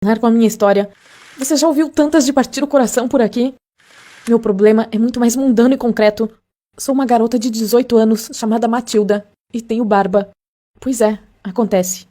Com a minha história. Você já ouviu tantas de partir o coração por aqui? Meu problema é muito mais mundano e concreto. Sou uma garota de 18 anos chamada Matilda e tenho barba. Pois é, acontece.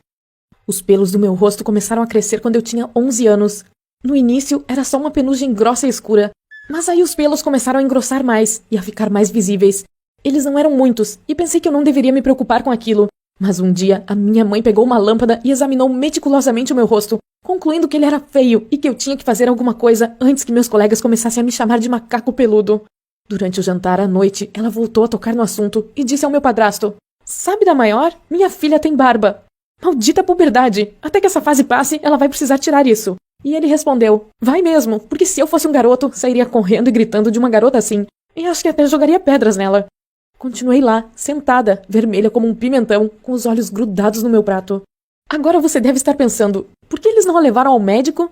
Os pelos do meu rosto começaram a crescer quando eu tinha 11 anos. No início era só uma penugem grossa e escura, mas aí os pelos começaram a engrossar mais e a ficar mais visíveis. Eles não eram muitos e pensei que eu não deveria me preocupar com aquilo. Mas um dia a minha mãe pegou uma lâmpada e examinou meticulosamente o meu rosto, concluindo que ele era feio e que eu tinha que fazer alguma coisa antes que meus colegas começassem a me chamar de macaco peludo. Durante o jantar à noite, ela voltou a tocar no assunto e disse ao meu padrasto: "Sabe da maior? Minha filha tem barba." Maldita puberdade! Até que essa fase passe, ela vai precisar tirar isso. E ele respondeu: "Vai mesmo, porque se eu fosse um garoto, sairia correndo e gritando de uma garota assim. E acho que até jogaria pedras nela." Continuei lá, sentada, vermelha como um pimentão, com os olhos grudados no meu prato. Agora você deve estar pensando, por que eles não a levaram ao médico?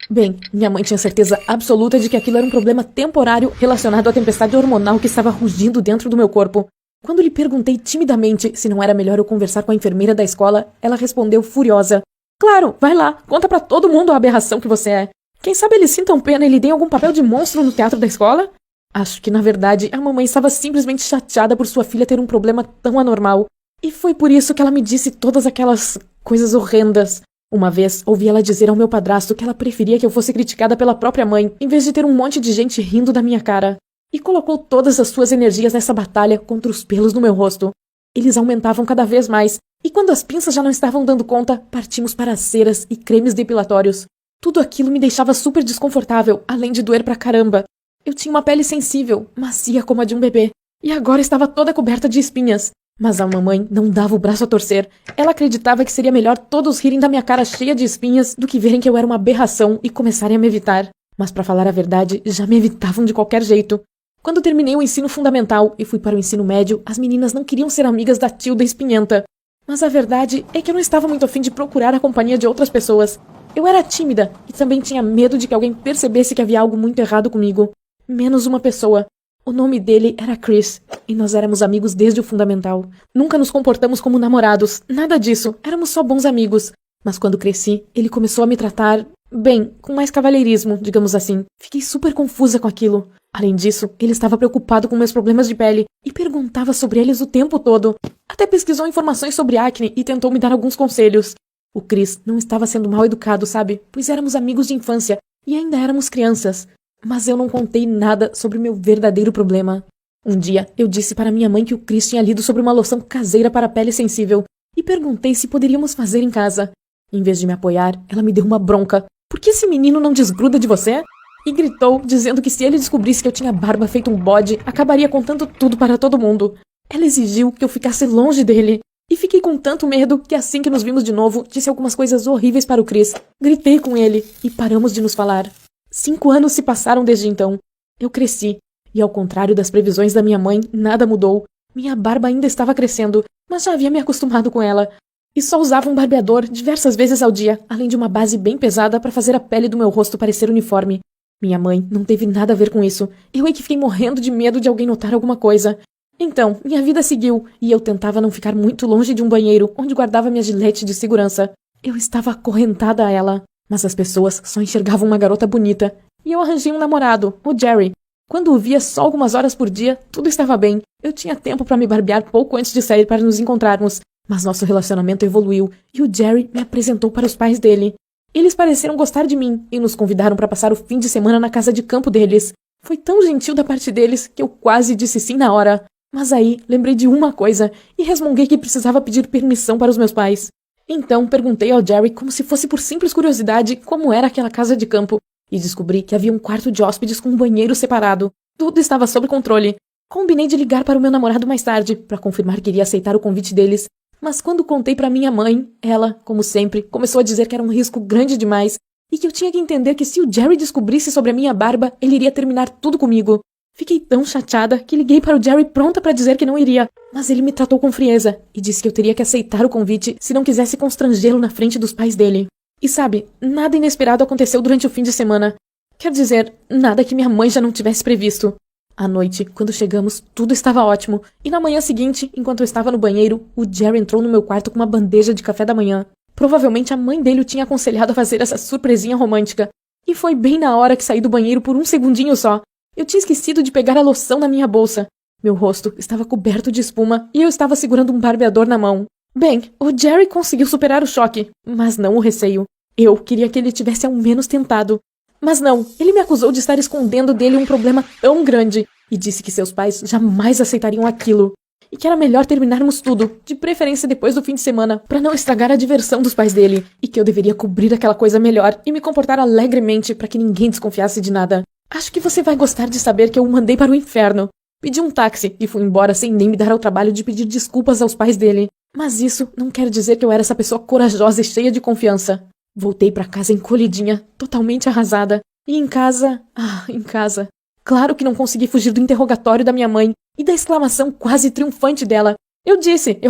Bem, minha mãe tinha certeza absoluta de que aquilo era um problema temporário relacionado à tempestade hormonal que estava rugindo dentro do meu corpo. Quando lhe perguntei timidamente se não era melhor eu conversar com a enfermeira da escola, ela respondeu furiosa: "Claro, vai lá, conta pra todo mundo a aberração que você é. Quem sabe eles sintam pena e lhe deem algum papel de monstro no teatro da escola?" Acho que, na verdade, a mamãe estava simplesmente chateada por sua filha ter um problema tão anormal. E foi por isso que ela me disse todas aquelas coisas horrendas. Uma vez, ouvi ela dizer ao meu padrasto que ela preferia que eu fosse criticada pela própria mãe, em vez de ter um monte de gente rindo da minha cara. E colocou todas as suas energias nessa batalha contra os pelos no meu rosto. Eles aumentavam cada vez mais, e quando as pinças já não estavam dando conta, partimos para ceras e cremes depilatórios. Tudo aquilo me deixava super desconfortável, além de doer pra caramba. Eu tinha uma pele sensível, macia como a de um bebê, e agora estava toda coberta de espinhas. Mas a mamãe não dava o braço a torcer. Ela acreditava que seria melhor todos rirem da minha cara cheia de espinhas do que verem que eu era uma aberração e começarem a me evitar. Mas pra falar a verdade, já me evitavam de qualquer jeito. Quando terminei o ensino fundamental e fui para o ensino médio, as meninas não queriam ser amigas da Tilda espinhenta. Mas a verdade é que eu não estava muito afim de procurar a companhia de outras pessoas. Eu era tímida e também tinha medo de que alguém percebesse que havia algo muito errado comigo. Menos uma pessoa. O nome dele era Chris, e nós éramos amigos desde o fundamental. Nunca nos comportamos como namorados, nada disso, éramos só bons amigos. Mas quando cresci, ele começou a me tratar, bem, com mais cavalheirismo, digamos assim. Fiquei super confusa com aquilo. Além disso, ele estava preocupado com meus problemas de pele, e perguntava sobre eles o tempo todo. Até pesquisou informações sobre acne e tentou me dar alguns conselhos. O Chris não estava sendo mal educado, sabe? Pois éramos amigos de infância, e ainda éramos crianças. Mas eu não contei nada sobre o meu verdadeiro problema. Um dia, eu disse para minha mãe que o Chris tinha lido sobre uma loção caseira para a pele sensível e perguntei se poderíamos fazer em casa. Em vez de me apoiar, ela me deu uma bronca. "Por que esse menino não desgruda de você?" E gritou, dizendo que se ele descobrisse que eu tinha barba feito um bode, acabaria contando tudo para todo mundo. Ela exigiu que eu ficasse longe dele. E fiquei com tanto medo que assim que nos vimos de novo, disse algumas coisas horríveis para o Chris. Gritei com ele e paramos de nos falar. 5 anos se passaram desde então. Eu cresci, e ao contrário das previsões da minha mãe, nada mudou. Minha barba ainda estava crescendo, mas já havia me acostumado com ela. E só usava um barbeador diversas vezes ao dia, além de uma base bem pesada para fazer a pele do meu rosto parecer uniforme. Minha mãe não teve nada a ver com isso. Eu é que fiquei morrendo de medo de alguém notar alguma coisa. Então, minha vida seguiu, e eu tentava não ficar muito longe de um banheiro onde guardava minha gilete de segurança. Eu estava acorrentada a ela. Mas as pessoas só enxergavam uma garota bonita. E eu arranjei um namorado, o Jerry. Quando o via só algumas horas por dia, tudo estava bem. Eu tinha tempo para me barbear pouco antes de sair para nos encontrarmos. Mas nosso relacionamento evoluiu e o Jerry me apresentou para os pais dele. Eles pareceram gostar de mim e nos convidaram para passar o fim de semana na casa de campo deles. Foi tão gentil da parte deles que eu quase disse sim na hora. Mas aí lembrei de uma coisa e resmunguei que precisava pedir permissão para os meus pais. Então perguntei ao Jerry, como se fosse por simples curiosidade, como era aquela casa de campo, e descobri que havia um quarto de hóspedes com um banheiro separado. Tudo estava sob controle. Combinei de ligar para o meu namorado mais tarde, para confirmar que iria aceitar o convite deles, mas quando contei para minha mãe, ela, como sempre, começou a dizer que era um risco grande demais, e que eu tinha que entender que se o Jerry descobrisse sobre a minha barba, ele iria terminar tudo comigo. Fiquei tão chateada que liguei para o Jerry pronta para dizer que não iria, mas ele me tratou com frieza e disse que eu teria que aceitar o convite se não quisesse constrangê-lo na frente dos pais dele. E sabe, nada inesperado aconteceu durante o fim de semana. Quer dizer, nada que minha mãe já não tivesse previsto. À noite, quando chegamos, tudo estava ótimo, e na manhã seguinte, enquanto eu estava no banheiro, o Jerry entrou no meu quarto com uma bandeja de café da manhã. Provavelmente a mãe dele o tinha aconselhado a fazer essa surpresinha romântica. E foi bem na hora que saí do banheiro por um segundinho só. Eu tinha esquecido de pegar a loção na minha bolsa. Meu rosto estava coberto de espuma e eu estava segurando um barbeador na mão. Bem, o Jerry conseguiu superar o choque, mas não o receio. Eu queria que ele tivesse ao menos tentado. Mas não, ele me acusou de estar escondendo dele um problema tão grande e disse que seus pais jamais aceitariam aquilo. E que era melhor terminarmos tudo, de preferência depois do fim de semana, para não estragar a diversão dos pais dele, e que eu deveria cobrir aquela coisa melhor e me comportar alegremente para que ninguém desconfiasse de nada. Acho que você vai gostar de saber que eu o mandei para o inferno. Pedi um táxi e fui embora sem nem me dar ao trabalho de pedir desculpas aos pais dele. Mas isso não quer dizer que eu era essa pessoa corajosa e cheia de confiança. Voltei para casa encolhidinha, totalmente arrasada. E em casa... em casa... Claro que não consegui fugir do interrogatório da minha mãe e da exclamação quase triunfante dela. Eu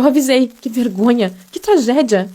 avisei. Que vergonha, que tragédia.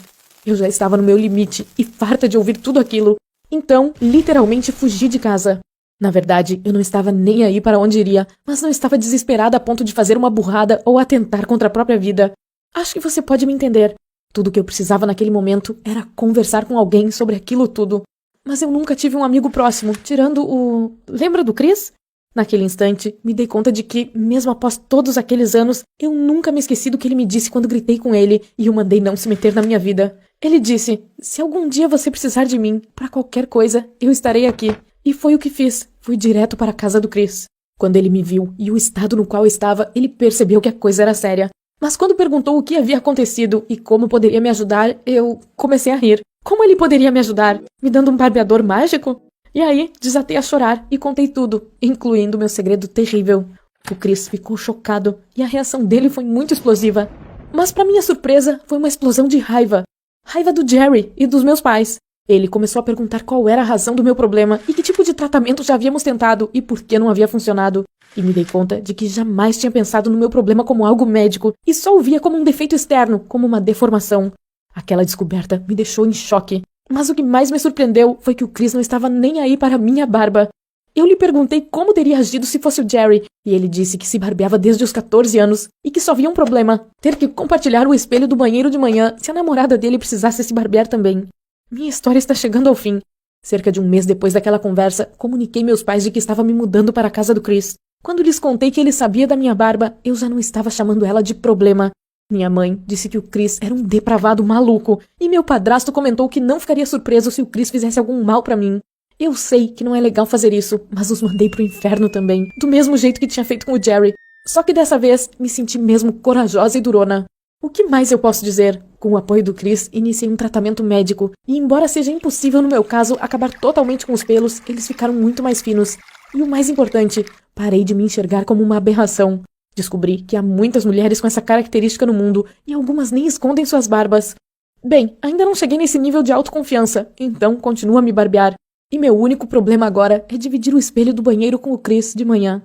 Eu já estava no meu limite e farta de ouvir tudo aquilo. Então, literalmente fugi de casa. Na verdade, eu não estava nem aí para onde iria, mas não estava desesperada a ponto de fazer uma burrada ou atentar contra a própria vida. Acho que você pode me entender. Tudo o que eu precisava naquele momento era conversar com alguém sobre aquilo tudo. Mas eu nunca tive um amigo próximo, tirando o... Lembra do Chris? Naquele instante, me dei conta de que, mesmo após todos aqueles anos, eu nunca me esqueci do que ele me disse quando gritei com ele e o mandei não se meter na minha vida. Ele disse, se algum dia você precisar de mim, para qualquer coisa, eu estarei aqui. E foi o que fiz. Fui direto para a casa do Chris. Quando ele me viu e o estado no qual estava, ele percebeu que a coisa era séria. Mas quando perguntou o que havia acontecido e como poderia me ajudar, eu comecei a rir. Como ele poderia me ajudar? Me dando um barbeador mágico? E aí, desatei a chorar e contei tudo, incluindo meu segredo terrível. O Chris ficou chocado e a reação dele foi muito explosiva. Mas para minha surpresa, foi uma explosão de raiva. Raiva do Jerry e dos meus pais. Ele começou a perguntar qual era a razão do meu problema e que tipo de tratamento já havíamos tentado e por que não havia funcionado. E me dei conta de que jamais tinha pensado no meu problema como algo médico e só o via como um defeito externo, como uma deformação. Aquela descoberta me deixou em choque. Mas o que mais me surpreendeu foi que o Chris não estava nem aí para minha barba. Eu lhe perguntei como teria agido se fosse o Jerry, e ele disse que se barbeava desde os 14 anos e que só via um problema, ter que compartilhar o espelho do banheiro de manhã se a namorada dele precisasse se barbear também. Minha história está chegando ao fim. Cerca de um mês depois daquela conversa, comuniquei meus pais de que estava me mudando para a casa do Chris. Quando lhes contei que ele sabia da minha barba, eu já não estava chamando ela de problema. Minha mãe disse que o Chris era um depravado maluco, e meu padrasto comentou que não ficaria surpreso se o Chris fizesse algum mal pra mim. Eu sei que não é legal fazer isso, mas os mandei pro inferno também, do mesmo jeito que tinha feito com o Jerry. Só que dessa vez, me senti mesmo corajosa e durona. O que mais eu posso dizer? Com o apoio do Chris, iniciei um tratamento médico, e embora seja impossível no meu caso acabar totalmente com os pelos, eles ficaram muito mais finos. E o mais importante, parei de me enxergar como uma aberração. Descobri que há muitas mulheres com essa característica no mundo e algumas nem escondem suas barbas. Bem, ainda não cheguei nesse nível de autoconfiança, então continuo a me barbear. E meu único problema agora é dividir o espelho do banheiro com o Chris de manhã.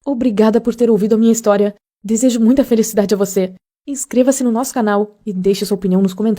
Obrigada por ter ouvido a minha história. Desejo muita felicidade a você. Inscreva-se no nosso canal e deixe sua opinião nos comentários.